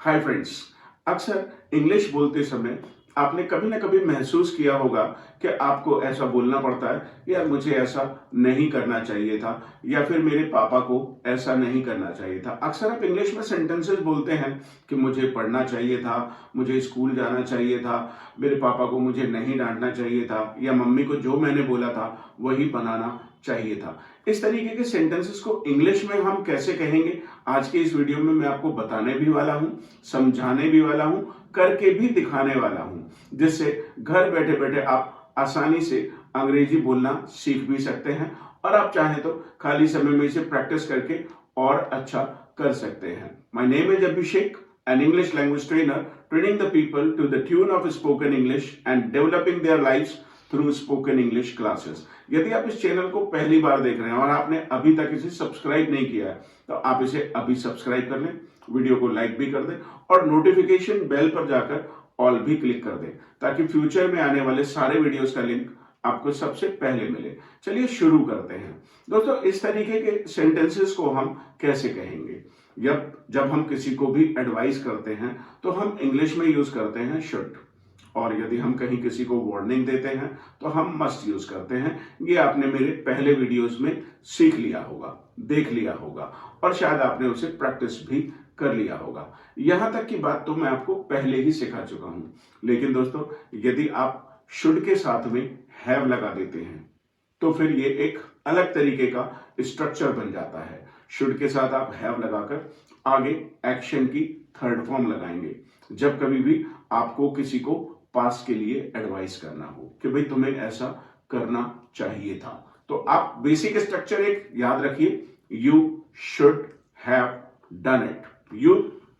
Hi friends. अक्सर English बोलते समय आपने कभी ना कभी महसूस किया होगा कि आपको ऐसा बोलना पड़ता है, यार मुझे ऐसा नहीं करना चाहिए था, या फिर मेरे पापा को ऐसा नहीं करना चाहिए था। अक्सर आप इंग्लिश में सेंटेंसेस बोलते हैं कि मुझे पढ़ना चाहिए था, मुझे स्कूल जाना चाहिए था, मेरे पापा को मुझे नहीं डांटना चाहिए था, या मम्मी को जो मैंने बोला था वही बनाना चाहिए था। इस तरीके के सेंटेंसेस को इंग्लिश में हम कैसे कहेंगे, आज के इस वीडियो में मैं आपको बताने भी वाला हूं, समझाने भी वाला हूं, करके भी दिखाने वाला हूं, जिससे घर बैठे बैठे आप आसानी से अंग्रेजी बोलना सीख भी सकते हैं और आप चाहें तो खाली समय में इसे प्रैक्टिस करके और अच्छा कर सकते हैं। My name is Abhishek, an English language trainer, training the people to the tune of spoken English and developing their lives through spoken English classes। यदि आप इस चैनल को पहली बार देख रहे हैं और आपने अभी तक इसे सब्सक्राइब नहीं किया है तो आप इसे अभी सब्सक्राइब कर लें, वीडियो को लाइक भी कर दें और नोटिफिकेशन बेल पर जाकर ऑल भी क्लिक कर दें ताकि फ्यूचर में आने वाले सारे वीडियोस का लिंक आपको सबसे पहले मिले। चलिए शुरू करते हैं दोस्तों। इस तरीके के सेंटेंसेस को हम कैसे कहेंगे? जब हम किसी को भी एडवाइस करते हैं तो हम इंग्लिश में यूज करते हैं शुड, और यदि हम कहीं किसी को वार्निंग देते हैं तो हम मस्ट यूज करते हैं। ये आपने मेरे पहले वीडियोस में सीख लिया होगा, देख लिया होगा और शायद आपने उसे प्रैक्टिस भी कर लिया होगा। यहां तक की बात तो मैं आपको पहले ही सिखा चुका हूं, लेकिन दोस्तों यदि आप शुड के साथ में हैव लगा देते हैं तो फिर ये एक अलग तरीके का स्ट्रक्चर बन जाता है। शुड के साथ आप हैव लगाकर आगे एक्शन की थर्ड फॉर्म लगाएंगे जब कभी भी आपको किसी को पास के लिए एडवाइस करना हो कि भाई तुम्हें ऐसा करना चाहिए था। तो आप बेसिक स्ट्रक्चर एक याद रखिए, you should have done it. You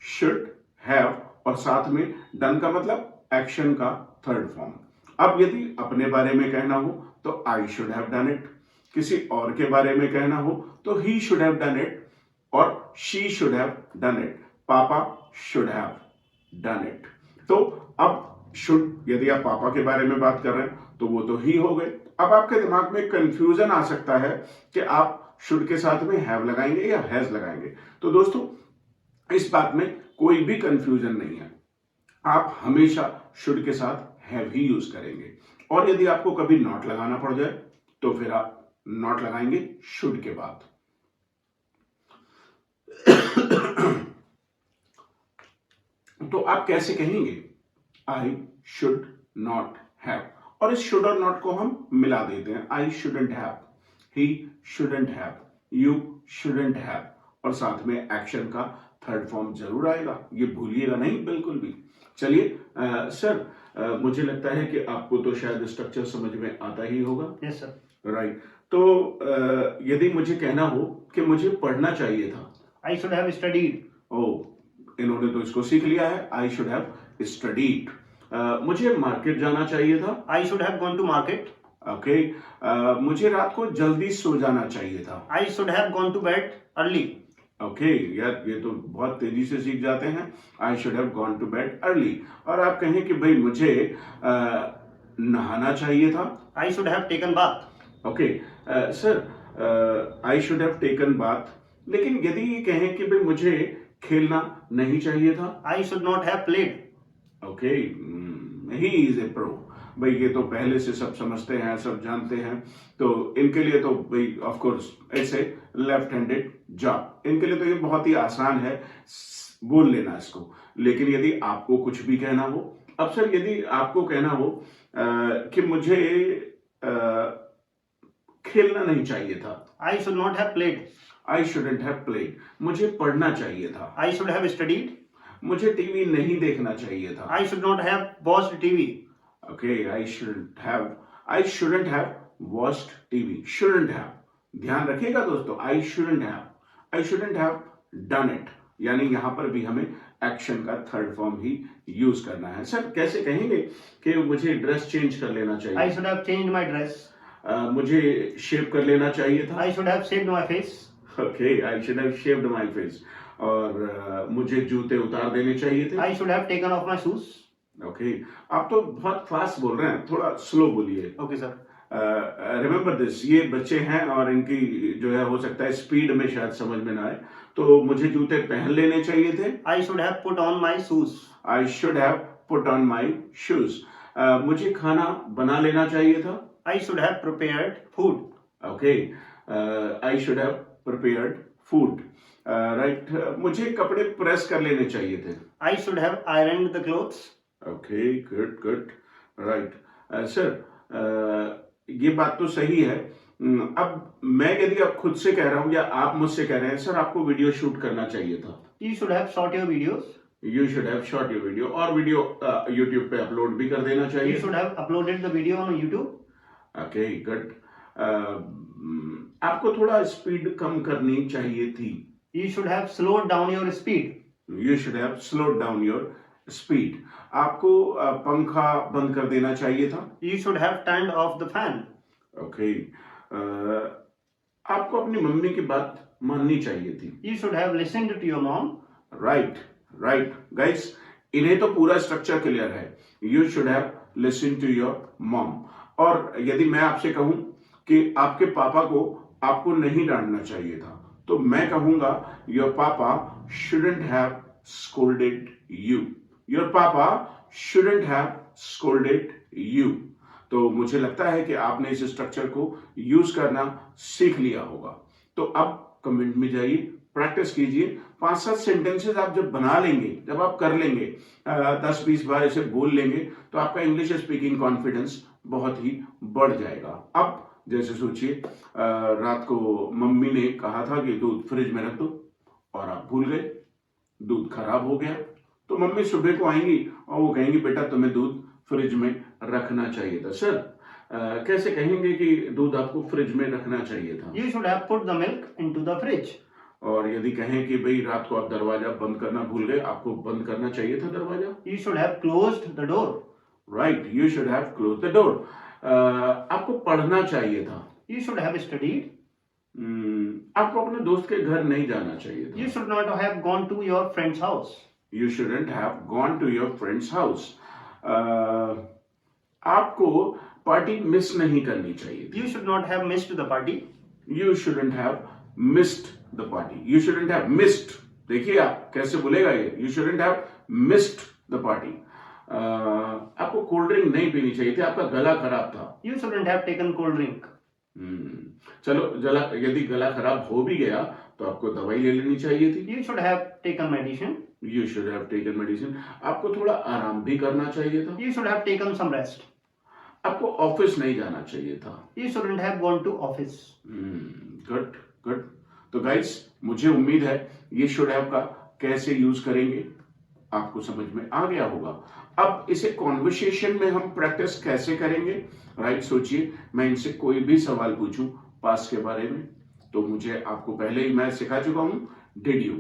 should have और साथ में डन का मतलब एक्शन का थर्ड फॉर्म। अब यदि अपने बारे में कहना हो तो I should have done it, किसी और के बारे में कहना हो तो he should have done it और she should have done it, पापा शुड हैव डन इट। तो अब शुड, यदि आप पापा के बारे में बात कर रहे हैं तो वो तो ही हो गए। अब आपके दिमाग में कंफ्यूजन आ सकता है कि आप शुड के साथ में हैव लगाएंगे या हैज लगाएंगे। तो दोस्तों इस बात में कोई भी कंफ्यूजन नहीं है, आप हमेशा शुड के साथ हैव ही यूज करेंगे। और यदि आपको कभी नॉट लगाना पड़ जाए तो फिर आप नॉट लगाएंगे शुड के बाद। तो आप कैसे कहेंगे? आई शुड नॉट हैव, और इस शुड और नॉट को हम मिला देते हैं। I shouldn't have, he shouldn't have, you shouldn't have और साथ में एक्शन का थर्ड फॉर्म जरूर आएगा, ये भूलिएगा नहीं बिल्कुल भी। चलिए सर, मुझे लगता है कि आपको तो शायद स्ट्रक्चर समझ में आता ही होगा। Yes sir. राइट। तो यदि मुझे कहना हो कि मुझे पढ़ना चाहिए था, आई शुड हैव स्टडीड। ओ, इन्होंने तो इसको सीख लिया है, आई शुड हैव स्टडीड। मुझे मार्केट जाना चाहिए था, I should have gone to market. Okay. मुझे रात को जल्दी सो जाना चाहिए था, I should have gone to bed early. Okay. यार ये तो बहुत तेजी से सीख जाते हैं। I should have gone to bed early. और आप कहें कि भाई मुझे नहाना चाहिए था, I should have taken bath. Okay. Sir I should have taken bath. लेकिन यदि ये कहें कि भाई मुझे खेलना नहीं चाहिए था, I should not have played. Okay. He is a pro. भाई ये तो पहले से सब समझते हैं, सब जानते हैं, तो इनके लिए तो भाई ऑफ कोर्स ऐसे लेफ्ट हैंडेड जॉब, इनके लिए तो ये बहुत ही आसान है बोल लेना इसको। लेकिन यदि आपको कुछ भी कहना हो, अब सर यदि आपको कहना हो कि मुझे खेलना नहीं चाहिए था, I should not have played. I shouldn't have played. मुझे पढ़ना चाहिए था, आई शुड हैव स्टडीड। मुझे टीवी नहीं देखना चाहिए था, I should not have watched TV. Okay. I shouldn't have watched TV, shouldn't have. ध्यान रखिएगा दोस्तों, I shouldn't have done it, यानी यहां पर भी हमें एक्शन का थर्ड फॉर्म ही यूज करना है। सर कैसे कहेंगे कि मुझे ड्रेस चेंज कर लेना चाहिए, आई should have changed my dress. मुझे शेव कर लेना चाहिए था, I should have shaved my face. Okay. I should have shaved my face. और मुझे जूते उतार देने चाहिए थे, आई should have taken of my shoes. Okay. आप तो बहुत फास्ट बोल रहे हैं, थोड़ा स्लो बोलिए। Okay sir. रिमेंबर दिस, ये बच्चे हैं और इनकी जो है हो सकता है स्पीड में शायद समझ में ना आए, तो मुझे जूते पहन लेने चाहिए थे. I should have put on my shoes. I should have put on my shoes. मुझे खाना बना लेना चाहिए था. I should have prepared food. Okay. I should have prepared food. Right. मुझे कपड़े प्रेस कर लेने चाहिए थे. I should have ironed the clothes. Okay, good, good. Right. Sir, ये बात तो सही है. अब मैं यदि आप खुद से कह रहा हूँ या आप मुझसे कह रहे हैं, सर आपको वीडियो शूट करना चाहिए था. You should have shot your videos. You should have shot your video और वीडियो YouTube पे अपलोड भी कर देना You चाहिए. should have uploaded the video on YouTube. Okay, good. आपको थोड़ा स्पीड कम करनी चाहिए थी. You should have slowed down your speed. You should have slowed down your speed. आपको पंखा बंद कर देना चाहिए था. You should have turned off the fan. Okay. आपको अपनी मम्मी की बात माननी चाहिए थी. You should have listened to your mom. Right, right. Guys, इन्हें तो पूरा स्ट्रक्चर क्लियर है. You should have listened to your mom. और यदि मैं आपसे कहूं कि आपके पापा को आपको नहीं डांटना चाहिए था, तो मैं कहूंगा your papa shouldn't have scolded you. Your papa shouldn't have scolded you. तो मुझे लगता है कि आपने इस स्ट्रक्चर को यूज करना सीख लिया होगा. तो अब कमेंट में जाइए, प्रैक्टिस कीजिए. 5-7 सेंटेंसेस आप जब बना लेंगे, जब आप कर लेंगे, 10-20 बार इसे बोल लेंगे, तो आपका इंग्लिश स्पीकिंग कॉन्फिडेंस बहुत ही बढ़ जाएगा. अब जैसे सोचिए, रात को मम्मी ने कहा था कि दूध फ्रिज में रख दो और आप भूल गए, दूध खराब हो गया. तो मम्मी सुबह को आएंगी और वो कहेंगी बेटा तुम्हें दूध फ्रिज में रखना चाहिए था. सर कैसे कहेंगे कि दूध आपको फ्रिज में रखना चाहिए था? You should have put the milk into the fridge. और यदि कहें कि भाई रात को आप दरवाजा बंद करना भूल गए, आपको बंद करना चाहिए था दरवाजा. You should have closed the door. Right, you should have close the door. आपको पढ़ना चाहिए था. You should have studied. आपको अपने दोस्त के घर नहीं जाना चाहिए था. You should not have gone to your friend's house. You shouldn't have gone to your friend's house. आपको पार्टी मिस नहीं करनी चाहिए थी. You should not have missed the party. You shouldn't have missed the party. You shouldn't have missed. देखिए आप कैसे बोलेगा ये. You shouldn't have missed the party. आपको कोल्ड ड्रिंक नहीं पीनी चाहिए थी, आपका गला खराब था. You shouldn't have taken cold drink. चलो यदि गला खराब हो भी गया तो आपको दवाई ले लेनी चाहिए थी. You should have taken medicine. You should have taken medicine. आपको थोड़ा आराम भी करना चाहिए था. You should have taken some rest. आपको ऑफिस नहीं जाना चाहिए था. You shouldn't have gone to office. Good good. तो गाइस मुझे उम्मीद है ये शुड हैव का कैसे यूज करेंगे आपको समझ में आ गया होगा. अब इसे कॉन्वर्सेशन में हम प्रैक्टिस कैसे करेंगे? राइट, सोचिए मैं इनसे कोई भी सवाल पूछूं पास के बारे में, तो मुझे आपको पहले ही मैं सिखा चुका हूं डिड यू.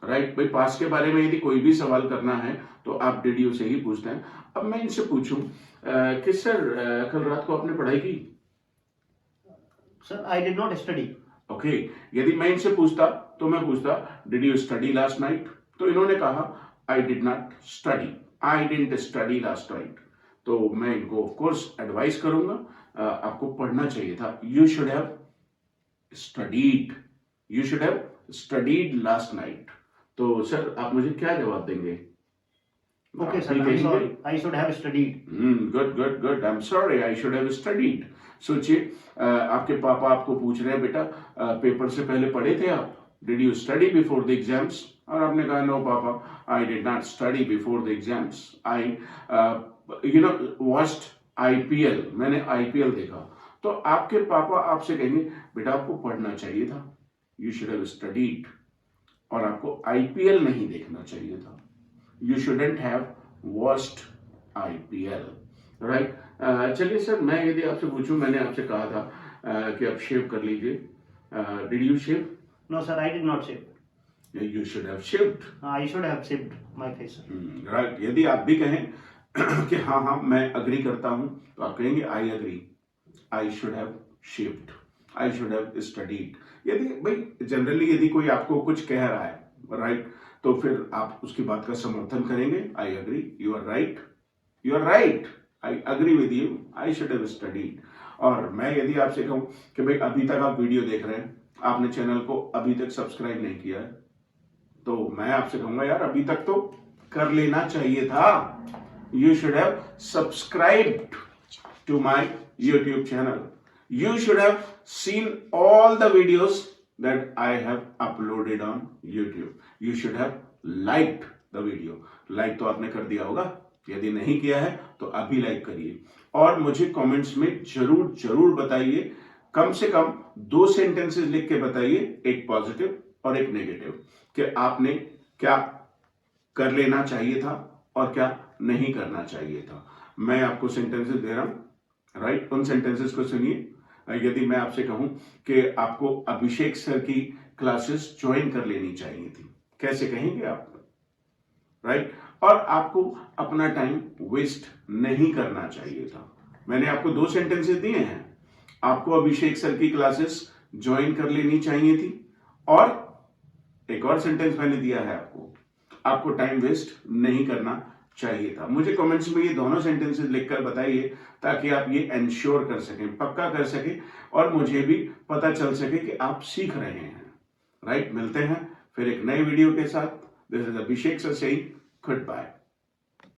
राइट भाई, पास के बारे में यदि कोई भी सवाल करना है तो आप डिड यू से ही पूछते हैं. अब मैं इनसे पूछूं कि सर कल रात को आपने पढ़ाई की? Sir, I did not study. Okay, यदि मैं इनसे पूछता तो मैं पूछता did you study last night? तो इन्होंने कहा I did not study, I didn't study last night. तो मैं इनको ऑफ कोर्स एडवाइस करूंगा आपको पढ़ना चाहिए था. You should have studied, you should have studied last night. तो सर आप मुझे क्या जवाब देंगे? Okay, sir, I'm sorry. I should have studied. Good good good. I am sorry, I should have studied. सोचिए आपके पापा आपको पूछ रहे हैं बेटा पेपर से पहले पढ़े थे आप? Did you study before the exams? और आपने कहा नो पापा, I did not study before the exams. I watched IPL, मैंने IPL देखा. तो आपके पापा आपसे कहेंगे बेटा आपको पढ़ना चाहिए था, यू शुड हैव स्टडीड. और आपको IPL नहीं देखना चाहिए था, you shouldn't have watched IPL. Right. चलिए सर, मैं यदि आपसे पूछूं, मैंने आपसे कहा था कि आप शेव कर लीजिए. Did you shave? No, sir, I did not shave. You should have shaved. I should have shaved my face. Right. यदि आप भी कहें कि हाँ हाँ मैं अग्री करता हूं, तो आप कहेंगे I agree, I should have shaved, I should have studied. यदि भाई जनरली यदि कोई आपको कुछ कह रहा है, राइट, तो फिर आप उसकी बात का समर्थन करेंगे. I agree, you are right, you are right, I agree with you, I should have studied. और मैं यदि आपसे कहूं कि भाई अभी तक आप वीडियो देख रहे हैं, आपने चैनल को अभी तक सब्सक्राइब नहीं किया है, तो मैं आपसे कहूंगा यार अभी तक तो कर लेना चाहिए था. You should have subscribed to my YouTube channel. You should have seen all the videos that I have uploaded on YouTube. You should have liked the video. Like तो आपने कर दिया होगा. यदि नहीं किया है तो अभी लाइक करिए और मुझे कमेंट्स में जरूर जरूर बताइए. कम से कम 2 सेंटेंसेस लिख के बताइए, एक पॉजिटिव और एक नेगेटिव, कि आपने क्या कर लेना चाहिए था और क्या नहीं करना चाहिए था. मैं आपको सेंटेंसेस दे रहा हूं, राइट. उन सेंटेंसेस को सुनिए. यदि मैं आपसे कहूं कि आपको अभिषेक सर की क्लासेस ज्वाइन कर लेनी चाहिए थी, कैसे कहेंगे आप, राइट. और आपको अपना टाइम वेस्ट नहीं करना चाहिए था. मैंने आपको 2 सेंटेंसेस दिए हैं. आपको अभिषेक सर की क्लासेस ज्वाइन कर लेनी चाहिए थी और एक और सेंटेंस मैंने दिया है आपको टाइम वेस्ट नहीं करना चाहिए था. मुझे कमेंट्स में ये दोनों सेंटेंसेस लिखकर बताइए ताकि आप ये एंश्योर कर सकें, पक्का कर सकें और मुझे भी पता चल सके कि आप सीख रहे हैं, राइट. मिलते हैं फिर एक नए वीडियो के साथ. This is Abhishek sir saying good bye.